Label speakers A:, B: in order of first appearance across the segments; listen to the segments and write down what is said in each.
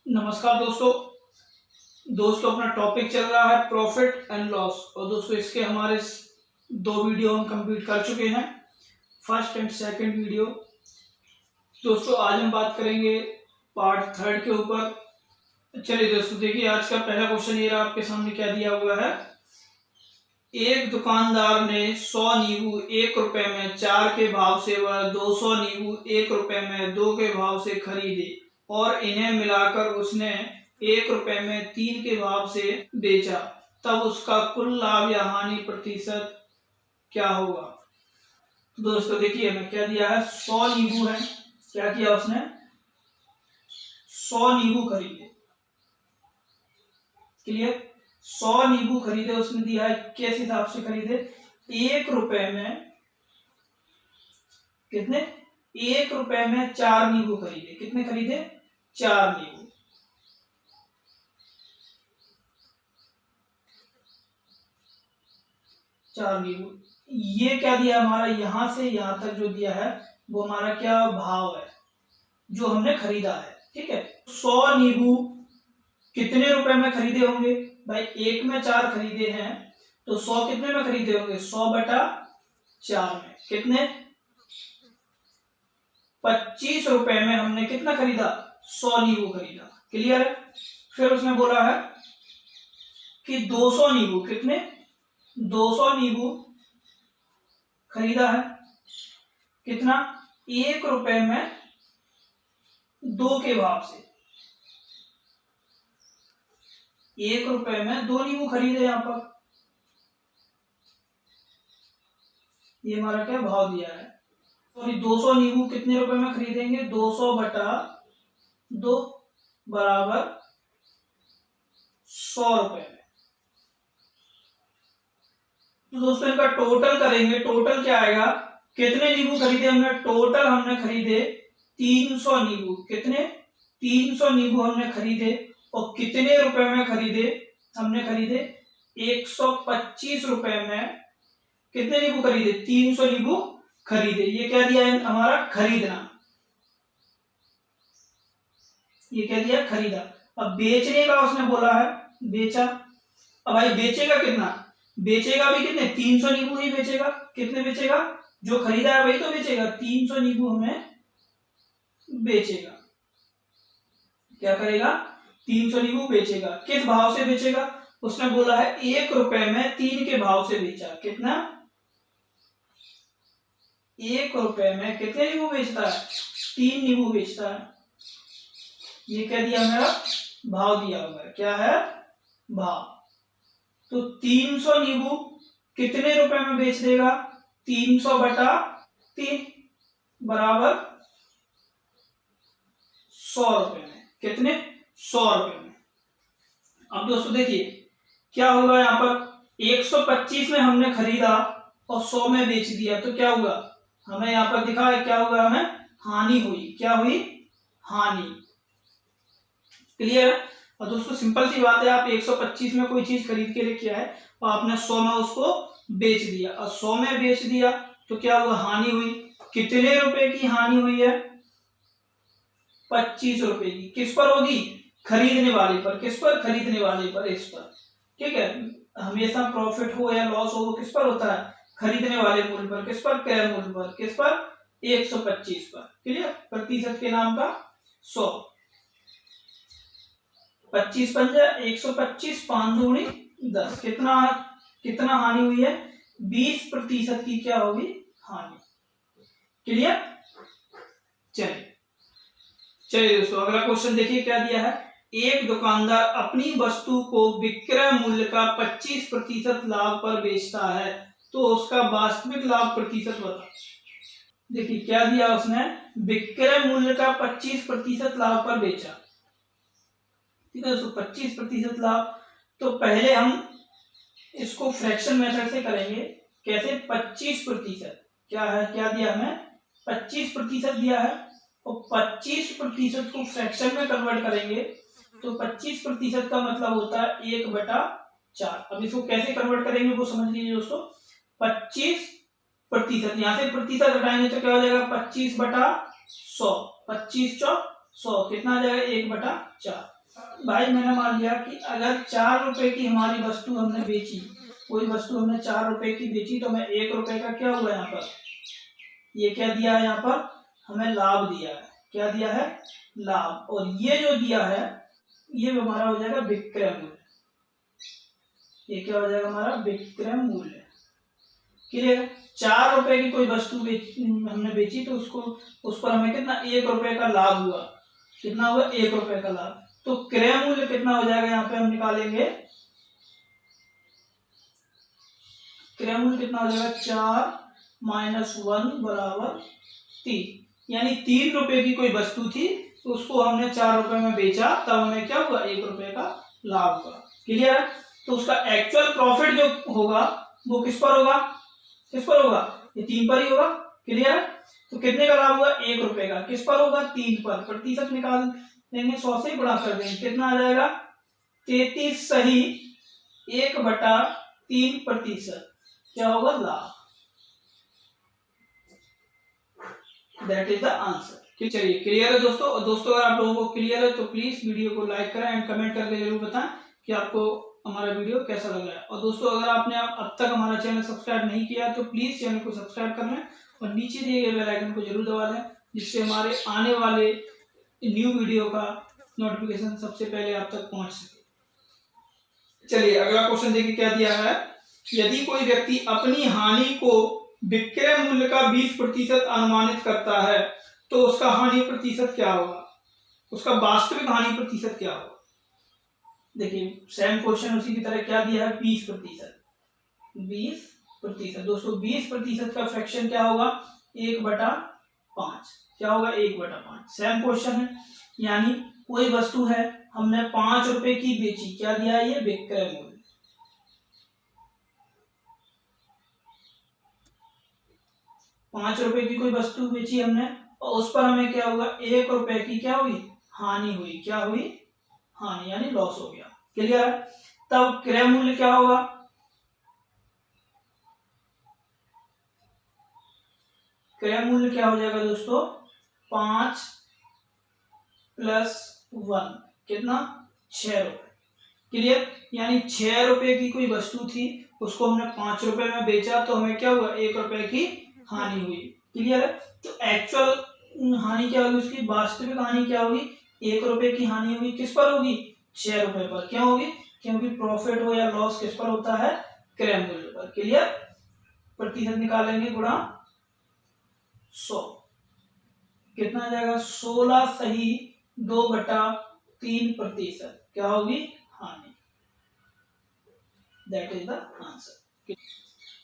A: नमस्कार दोस्तों अपना टॉपिक चल रहा है प्रॉफिट एंड लॉस। और दोस्तों इसके हमारे दो वीडियो हम कंप्लीट कर चुके हैं, फर्स्ट एंड सेकंड वीडियो। दोस्तों आज हम बात करेंगे पार्ट थर्ड के ऊपर। चलिए दोस्तों देखिए, आज का पहला क्वेश्चन ये रहा, आपके सामने क्या दिया हुआ है। एक दुकानदार ने 100 नींबू 1 रुपए में 4 के भाव से व 200 नींबू 1 रुपए में 2 के भाव से खरीदे और इन्हें मिलाकर उसने 1 रुपए में 3 के भाव से बेचा, तब उसका कुल लाभ या हानि प्रतिशत क्या होगा। तो दोस्तों देखिए हमें क्या दिया है, 100 नींबू है, क्या किया उसने 100 नींबू खरीदे। क्लियर, 100 नींबू खरीदे उसने, दिया है किस हिसाब से खरीदे, 1 रुपए में कितने, 1 रुपए में 4 नींबू खरीदे। कितने खरीदे, 4 नींबू। ये क्या दिया हमारा, यहां से यहां तक जो दिया है वो हमारा क्या भाव है जो हमने खरीदा है। ठीक है, 100 नींबू कितने रुपए में खरीदे होंगे भाई, 1 में 4 खरीदे हैं तो 100 कितने में खरीदे होंगे, 100/4 में। कितने, 25 रुपए में हमने कितना खरीदा, 100 नींबू खरीदा। क्लियर है। फिर उसने बोला है कि 200 नींबू, कितने 200 नींबू खरीदा है, कितना 1 रुपए में 2 के भाव से। 1 रुपए में 2 नींबू खरीदे यहां पर, ये हमारा क्या भाव दिया है। तो 200 नींबू कितने रुपए में खरीदेंगे, 200/2 बराबर 100 रुपए में। तो दोस्तों इनका टोटल करेंगे, टोटल क्या आएगा, कितने नींबू खरीदे हमने, टोटल हमने खरीदे 300 नींबू। कितने, 300 नींबू हमने खरीदे। और कितने रुपए में खरीदे, हमने खरीदे 125 रुपए में कितने नींबू खरीदे, 300 नींबू खरीदे। ये क्या दिया है हमारा, खरीदना। ये क्या दिया, खरीदा। अब बेचने का उसने बोला है, बेचा। अब भाई बेचेगा कितना, बेचेगा भी कितने, 300 नींबू ही बेचेगा। कितने बेचेगा, जो खरीदा है वही तो बेचेगा, 300 नींबू हमें बेचेगा। क्या करेगा, 300 नींबू बेचेगा। किस भाव से बेचेगा, उसने बोला है 1 रुपए में 3 के भाव से बेचा। कितना, 1 रुपए में कितने नींबू बेचता है, 3 नींबू बेचता है। ये क्या दिया, मेरा भाव दिया हुआ है, क्या है, भाव। तो 300 नींबू कितने रुपए में बेच देगा, 300/3 बराबर 100 रुपए में। कितने, 100 रुपए में। अब दोस्तों देखिए क्या होगा, यहां पर 125 में हमने खरीदा और 100 में बेच दिया, तो क्या हुआ, हमें यहां पर दिखा है क्या हुआ, हमें हानि हुई। क्या हुई, हानि। क्लियर है। और दोस्तों सिंपल सी बात है, आप 125 में कोई चीज खरीद के लेके आए और आपने 100 में उसको बेच दिया, और 100 में बेच दिया तो क्या हुआ, हानि हुई। कितने रुपए की हानि हुई है, 25 रुपए की। किस पर होगी, खरीदने वाले पर। किस पर, खरीदने वाले पर, इस पर। ठीक है, हमेशा प्रॉफिट हो या लॉस हो वो किस पर होता है, खरीदने वाले मूल्य पर। किस पर, क्रय मूल्य पर। किस पर, 125 पर। क्लियर, प्रतिशत के नाम का 100, 25 पंजा 125, 5 दूनी 10। कितना कितना हानि हुई है, 20% की क्या होगी, हानि। क्लियर। चलिए दोस्तों अगला क्वेश्चन देखिए क्या दिया है। एक दुकानदार अपनी वस्तु को विक्रय मूल्य का 25% लाभ पर बेचता है, तो उसका वास्तविक लाभ प्रतिशत बता। देखिए क्या दिया उसने, विक्रय मूल्य का 25% लाभ पर बेचा। ठीक है दोस्तों, 25% लाभ। तो पहले हम इसको फ्रैक्शन मेथड से करेंगे। कैसे, 25% क्या है, क्या दिया हमें, 25% दिया है। और 25% को फ्रैक्शन में कन्वर्ट करेंगे तो 25% का मतलब होता है 1/4। अब इसको कैसे कन्वर्ट करेंगे वो समझ लीजिए दोस्तों। 25%, यहां से प्रतिशत हटाएंगे तो क्या हो जाएगा, 25/100। 25 चौक 100, कितना आ जाएगा, 1/4। भाई मैंने मान लिया कि अगर 4 रुपए की हमारी वस्तु हमने बेची, कोई वस्तु हमने 4 रुपए की बेची, तो हमें 1 रुपए का क्या हुआ यहाँ पर, ये क्या दिया है यहाँ पर, हमें लाभ दिया है। क्या दिया है, लाभ। और ये जो दिया है ये हमारा हो जाएगा विक्रय मूल्य। ये क्या हो जाएगा हमारा, विक्रय मूल्य। क्लियर। 4 रुपए की कोई वस्तु हमने बेची तो उसको, उस पर हमें कितना, 1 रुपए का लाभ हुआ। कितना हुआ, 1 रुपए का लाभ। तो क्रय मूल्य कितना हो जाएगा, यहाँ पे हम निकालेंगे, क्रय मूल्य कितना हो जाएगा, 4 माइनस 1 बराबर 3। यानी 3 रुपए की कोई वस्तु थी तो उसको हमने 4 रुपए में बेचा, तब हमें क्या हुआ, 1 रुपए का लाभ हुआ। क्लियर है। तो उसका एक्चुअल प्रॉफिट जो होगा वो किस पर होगा, किस पर होगा, ये 3 पर ही होगा। क्लियर है। तो कितने का लाभ हुआ, 1 रुपए का। किस पर होगा, 3 पर। प्रतिशत निकाल देंगे, 100 से गुणा कर देंगे, कितना आ जाएगा, 33 सही 1/3%। क्या होगा, लाभ। That is the answer. चलिए, क्लियर है दोस्तों। और दोस्तों अगर आप लोगों को क्लियर है तो प्लीज वीडियो को लाइक करें एंड कमेंट करके जरूर बताएं कि आपको हमारा वीडियो कैसा लग रहा है। और दोस्तों अगर आपने अब तक हमारा चैनल सब्सक्राइब नहीं किया तो प्लीज चैनल को सब्सक्राइब कर लें और नीचे दिए गए बेल आइकन को जरूर दबा दें, जिससे हमारे आने वाले न्यू वीडियो का नोटिफिकेशन सबसे पहले आप तक पहुंच सके। चलिए अगला क्वेश्चन देखिए क्या दिया है। यदि कोई व्यक्ति अपनी हानि को विक्रय मूल्य का 20% अनुमानित करता है तो उसका हानि प्रतिशत क्या होगा, उसका वास्तविक हानि प्रतिशत क्या होगा। देखिए सेम क्वेश्चन उसी की तरह क्या दिया है, 20%। 20% दोस्तों, 20% का फ्रैक्शन क्या होगा, 1/5। क्या होगा, 1/5। सेम क्वेश्चन है। यानी कोई वस्तु है हमने 5 रुपए की बेची, क्या दिया है, ये विक्रय मूल्य। 5 रुपए की कोई वस्तु बेची हमने और उस पर हमें क्या हुआ, 1 रुपए की क्या हुई, हानि हुई। क्या हुई, हानि, यानी लॉस हो गया। क्लियर है। तब क्रय मूल्य क्या होगा, क्रय मूल्य क्या हो जाएगा दोस्तों, 5 + 1 कितना, 6 रुपए। क्लियर। यानी 6 रुपए की कोई वस्तु थी, उसको हमने 5 रुपए में बेचा तो हमें क्या हुआ, 1 रुपए की हानि हुई। क्लियर है। तो एक्चुअल हानि क्या होगी, उसकी वास्तविक हानि क्या होगी, 1 रुपए की हानि होगी। किस पर होगी, 6 रुपए पर। क्या होगी, क्योंकि प्रॉफिट हो या लॉस किस पर होता है, क्रय मूल्य पर। क्लियर। प्रतिशत निकालेंगे, गुणा 100, कितना आ जाएगा, 16 सही 2/3%। क्या होगी, हानि। That is the answer.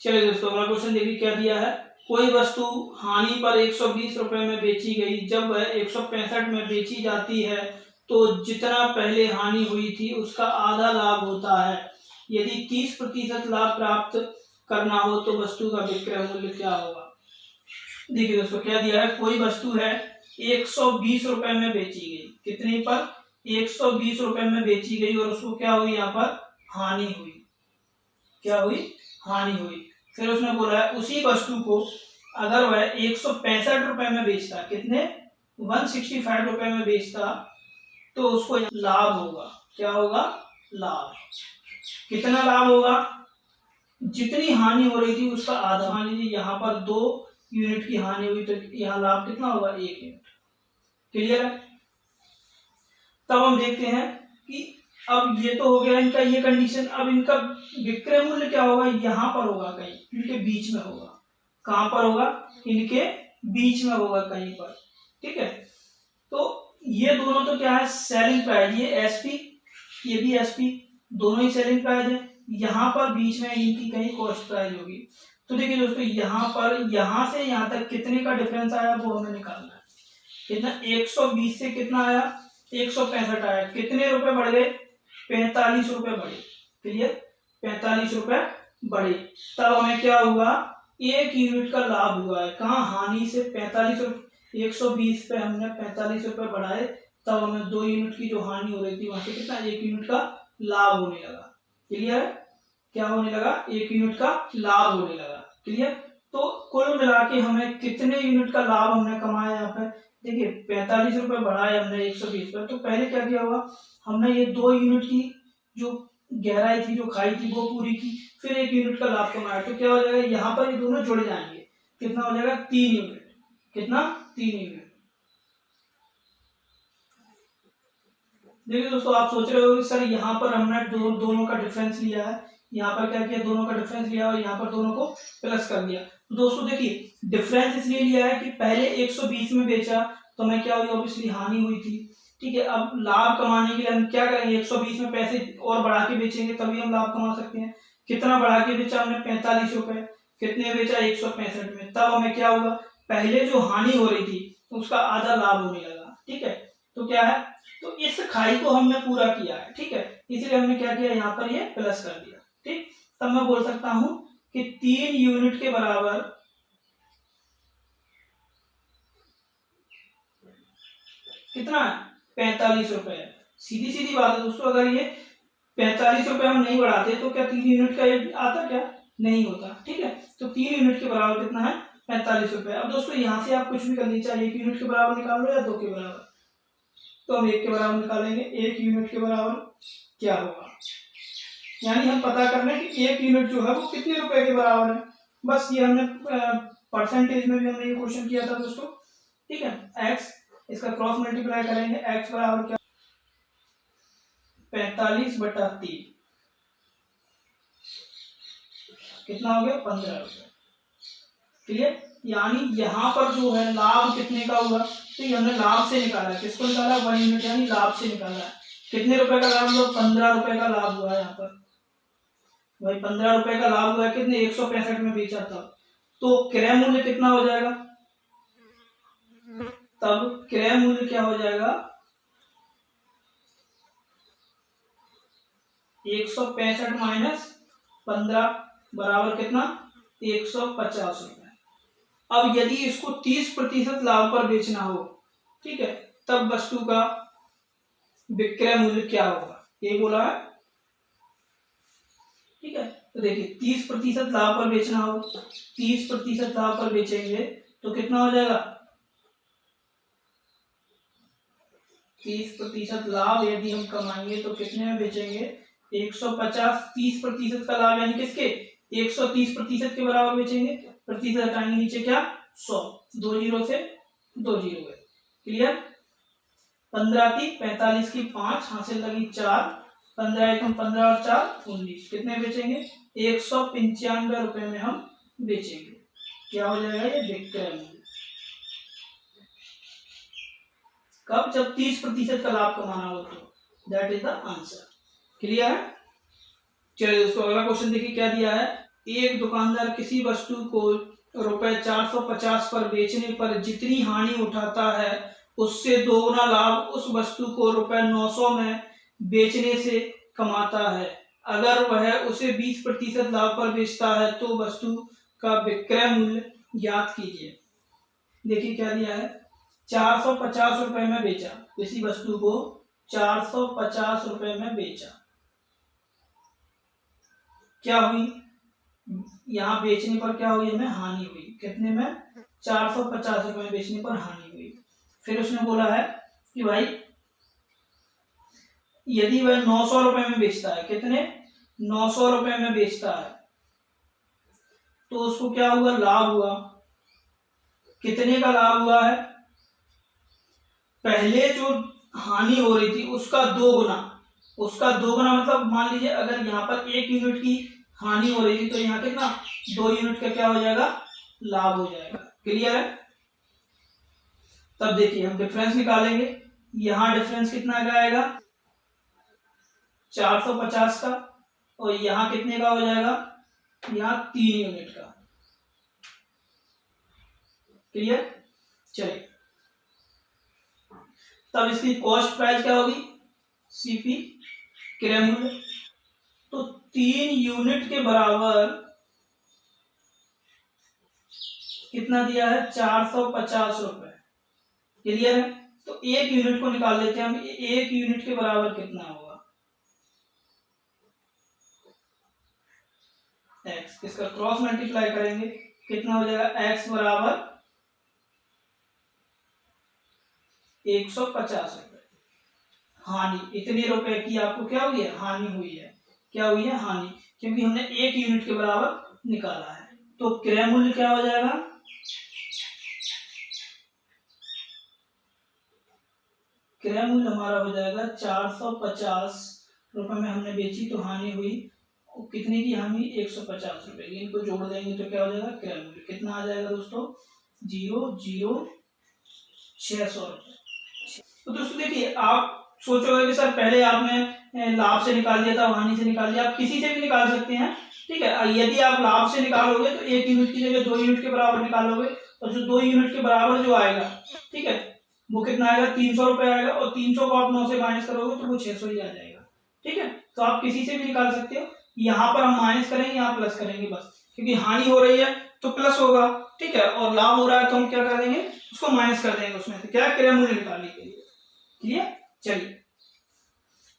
A: चलिए दोस्तों अगला क्वेश्चन देखिए क्या दिया है। कोई वस्तु हानि पर 120 रुपए में बेची गई, जब वह 165 में बेची जाती है तो जितना पहले हानि हुई थी उसका आधा लाभ होता है। यदि 30% लाभ प्राप्त करना हो तो वस्तु का विक्रय मूल्य क्या होगा। देखिए दोस्तों क्या दिया है, कोई वस्तु है 120 रुपए में बेची गई, कितने पर, 120 रुपए में बेची गई और उसको क्या हुई, यहाँ पर हानि हुई। क्या हुई, हानि हुई। फिर उसने बोला है उसी वस्तु को अगर वह 165 रुपए में बेचता, कितने, 165 रुपए में बेचता तो उसको लाभ होगा। क्या होगा, लाभ। कितना लाभ होगा, जितनी हानि हो रही थी उसका आधा। मान लीजिए यहाँ पर 2 यूनिट की हानि हुई तो यहाँ लाभ कितना होगा, 1 यूनिट। क्लियर है। तब हम देखते हैं कि अब ये तो हो गया इनका ये कंडीशन। अब इनका विक्रय मूल्य क्या होगा, यहाँ पर होगा, कहीं इनके बीच में होगा। कहां पर होगा, इनके बीच में होगा कहीं पर। ठीक है। तो ये दोनों तो क्या है, सेलिंग प्राइस, ये एसपी, ये भी एसपी, दोनों ही सेलिंग प्राइस है। यहाँ पर बीच में इनकी कहीं कॉस्ट प्राइस होगी। तो देखिए दोस्तों यहाँ पर, यहाँ से यहाँ तक कितने का डिफरेंस आया वो हमें निकालना है। कितना, 120 से कितना आया, 165 आया। कितने रुपए बढ़ गए, 45 रुपए बढ़े। क्लियर, 45 रुपए बढ़े। तब हमें क्या हुआ, 1 यूनिट का लाभ हुआ है। कहाँ, हानि से 45 रुपए, 120 पे हमने 45 रुपए बढ़ाए, तब हमें 2 यूनिट की जो हानि हो रही थी वहां से कितना, 1 यूनिट का लाभ होने लगा। क्लियर है, क्या होने लगा, 1 यूनिट का लाभ होने लगा। क्लियर। तो कुल मिला के हमें कितने यूनिट का लाभ हमने कमाया यहाँ पे, देखिए 45 रुपए बढ़ाए हमने 120 पर, तो पहले क्या किया हुआ, हमने ये 2 यूनिट की जो गहराई थी, जो खाई थी, वो पूरी की, फिर 1 यूनिट का लाभ कमाया, तो क्या हो जाएगा, यहाँ पर ये दोनों जुड़ जाएंगे, कितना हो जाएगा 3 यूनिट, कितना 3 यूनिट। देखिए दोस्तों, आप सोच रहे हो कि सर यहाँ पर हमने दोनों का डिफरेंस लिया है, यहाँ पर क्या किया, दोनों का डिफरेंस लिया और यहाँ पर दोनों को प्लस कर दिया। तो दोस्तों देखिए डिफरेंस इसलिए लिया है कि पहले 120 में बेचा तो हमें क्या हुई, ऑब्वियसली हानि हुई थी, ठीक है। अब लाभ कमाने के लिए हम क्या करेंगे, 120 में पैसे और बढ़ा के बेचेंगे तभी हम लाभ कमा सकते हैं। कितना बढ़ा के बेचा हमने, 45 रुपए, कितने बेचा 165 में, तब हमें क्या होगा, पहले जो हानि हो रही थी उसका आधा लाभ होने लगा, ठीक है। तो क्या है, तो इस खाई को हमने पूरा किया है, ठीक है, इसलिए हमने क्या किया, यहाँ पर ये प्लस कर दिया, ठीक। तब मैं बोल सकता हूं कि 3 यूनिट के बराबर कितना है, 45 रुपए है। सीधी सीधी बात है दोस्तों, अगर ये 45 रुपए हम नहीं बढ़ाते तो क्या 3 यूनिट का ये आता, क्या नहीं होता, ठीक है। तो 3 यूनिट के बराबर कितना है, 45 रुपए। अब दोस्तों यहाँ से आप कुछ भी कर लीजिए, चाहे 1 यूनिट के बराबर निकाल लो या 2 के बराबर, तो हम 1 के बराबर निकालेंगे, 1 यूनिट के बराबर क्या होगा, यानी हम पता कर रहे हैं कि 1 यूनिट जो है वो कितने रुपए के बराबर है। बस ये हमने परसेंटेज में भी हमने ये क्वेश्चन किया था दोस्तों, ठीक है। x, इसका क्रॉस मल्टीप्लाई करेंगे, x बराबर क्या, 45/3, कितना हो गया, 15 रुपए, क्लियर। यानी यहाँ पर जो है लाभ कितने का हुआ, तो ये हमने लाभ से निकाला है, किसको निकाला, 1 यूनिट, यानी लाभ से निकाला है। कितने रुपए का लाभ हुआ, 15 रुपए का लाभ हुआ है यहाँ पर, भाई 15 रुपए का लाभ हुआ है, कितने 165 में बेचा था, तो क्रय मूल्य कितना हो जाएगा, तब क्रय मूल्य क्या हो जाएगा, 165 माइनस 15 बराबर कितना, 150 रुपए। अब यदि इसको 30% लाभ पर बेचना हो, ठीक है, तब वस्तु का विक्रय मूल्य क्या होगा, ये बोला है, ठीक है। तो देखिए 30% लाभ पर बेचना हो, 30% लाभ पर बेचेंगे तो कितना हो जाएगा, 30% लाभ यदि हम कमाएंगे तो कितने में बेचेंगे, 150, 30% का लाभ यानी किसके, 130% के बराबर बेचेंगे, प्रतिशत हटाएंगे नीचे क्या, 100, 2 जीरो से 2 जीरो है, क्लियर। 15 की 45 की 5 हासिल लगी 4, 15 एकम 15 और 4 19, कितने बेचेंगे, 195 रुपए में हम बेचेंगे, क्या हो जाएगा, ये विक्रय मूल्य। कब, जब 30% का लाभ कमाना हो, तो that is the answer, clear है। चलिए दोस्तों अगला क्वेश्चन देखिए क्या दिया है, एक दुकानदार किसी वस्तु को रुपए 450 पर बेचने पर जितनी हानि उठाता है उससे दोगुना लाभ उस वस्तु को रुपए 900 में बेचने से कमाता है। अगर वह उसे 20% लाभ पर बेचता है तो वस्तु का विक्रय मूल्य ज्ञात कीजिए। देखिए क्या दिया है, 450 रुपए में बेचा, किसी वस्तु को 450 रुपए में बेचा, क्या हुई, यहाँ बेचने पर क्या हुई, हमें हानि हुई, कितने में, 450 रुपए में बेचने पर हानि हुई। फिर उसने बोला है कि भाई यदि वह 900 रुपए में बेचता है, कितने, 900 रुपए में बेचता है, तो उसको क्या हुआ, लाभ हुआ, कितने का लाभ हुआ है, पहले जो हानि हो रही थी उसका 2 गुना, उसका 2 गुना मतलब मान लीजिए अगर यहाँ पर 1 यूनिट की हानि हो रही थी तो यहाँ कितना, 2 यूनिट का क्या हो जाएगा, लाभ हो जाएगा, क्लियर है। तब देखिए हम डिफरेंस निकालेंगे, यहाँ डिफरेंस कितना का आएगा, 450 का, और यहाँ कितने का हो जाएगा, यहाँ 3 यूनिट का, क्लियर। चलिए तब इसकी कॉस्ट प्राइस क्या होगी, सीपी, क्रय मूल्य, तो 3 यूनिट के बराबर कितना दिया है, 450 रुपए, क्लियर है। तो 1 यूनिट को निकाल लेते हैं हम, 1 यूनिट के बराबर कितना होगा, x, इसका क्रॉस मल्टीप्लाई करेंगे कितना हो जाएगा, x बराबर 150 रुपए हानि, इतने रुपए की आपको क्या हुई है, हानि हुई है। क्या हुई है, हानि, क्योंकि हमने 1 यूनिट के बराबर निकाला है। तो क्रय मूल्य क्या हो जाएगा, क्रय मूल्य हमारा हो जाएगा 450 रुपए में हमने बेची तो हानि हुई, कितने की हानि, 150 रुपए की। इनको जोड़ देंगे तो क्या हो जाएगा, क्रय मूल्य कितना आ जाएगा दोस्तों, 0,0600 रुपए। तो दोस्तों देखिए, आप सोचोगे कि सर पहले आपने लाभ से निकाल दिया था, हानि से निकाल दिया, आप किसी से भी निकाल सकते हैं, ठीक है। यदि आप लाभ से निकालोगे तो 1 यूनिट की जगह 2 यूनिट के बराबर निकालोगे, और जो 2 यूनिट के बराबर जो आएगा, ठीक है, वो कितना आएगा, 300 रुपए आएगा, और 300 को आप 9 से माइनस करोगे तो वो 600 ही आ जाएगा, ठीक है। तो आप किसी से भी निकाल सकते हो। यहाँ पर हम माइनस करेंगे, यहाँ प्लस करेंगे बस, क्योंकि हानि हो रही है तो प्लस होगा, ठीक है, और लाभ हो रहा है तो हम क्या कर देंगे, उसको माइनस कर देंगे उसमें से, क्या, क्रय मूल्य निकालने के लिए। क्लियर, चलिए।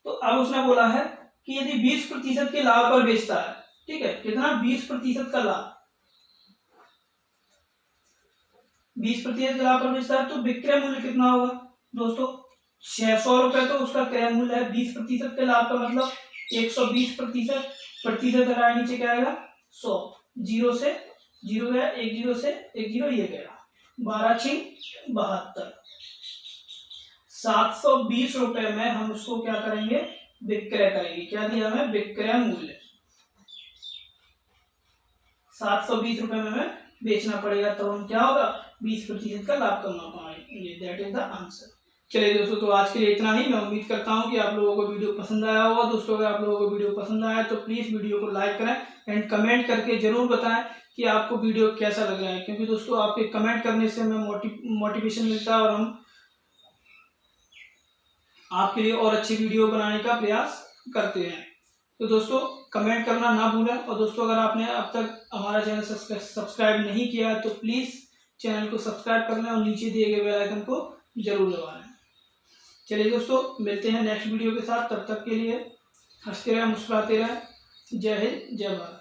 A: तो अब उसने बोला है कि यदि 20% के लाभ पर बेचता है, ठीक है, कितना, 20% का लाभ, 20% के लाभ पर बेचता है, तो विक्रय मूल्य कितना होगा दोस्तों, 600 रुपए तो उसका क्रय मूल्य है। 20% के लाभ का मतलब 120%, प्रतिशत हटाए नीचे क्या आएगा, 100, 0 से 0 गया, 10 से 10 ये गया, 12×6 = 72। 720 रुपए में हम उसको क्या करेंगे, विक्रय करेंगे। क्या दिया हमें, विक्रय मूल्य 720 रुपए में हमें बेचना पड़ेगा, तो हम क्या होगा, 20% का लाभ कमा पाएंगे। That is the answer. चलिए दोस्तों, तो आज के लिए इतना ही। मैं उम्मीद करता हूँ कि आप लोगों को वीडियो पसंद आया होगा। दोस्तों, अगर आप लोगों को वीडियो पसंद आया तो प्लीज वीडियो को लाइक करें एंड कमेंट करके जरूर बताएं कि आपको वीडियो कैसा लग रहा है, क्योंकि दोस्तों आपके कमेंट करने से हमें मोटिवेशन मिलता है और हम आपके लिए और अच्छी वीडियो बनाने का प्रयास करते हैं। तो दोस्तों, कमेंट करना ना भूलें, और दोस्तों अगर आपने अब तक हमारा चैनल सब्सक्राइब नहीं किया है तो प्लीज चैनल को सब्सक्राइब कर लें और नीचे दिए गए बेल आइकन को जरूर दबा लें। चलिए दोस्तों, मिलते हैं नेक्स्ट वीडियो के साथ। तब तक के लिए हंसते रहें, मुस्कुराते रहें। जय हिंद, जय भारत।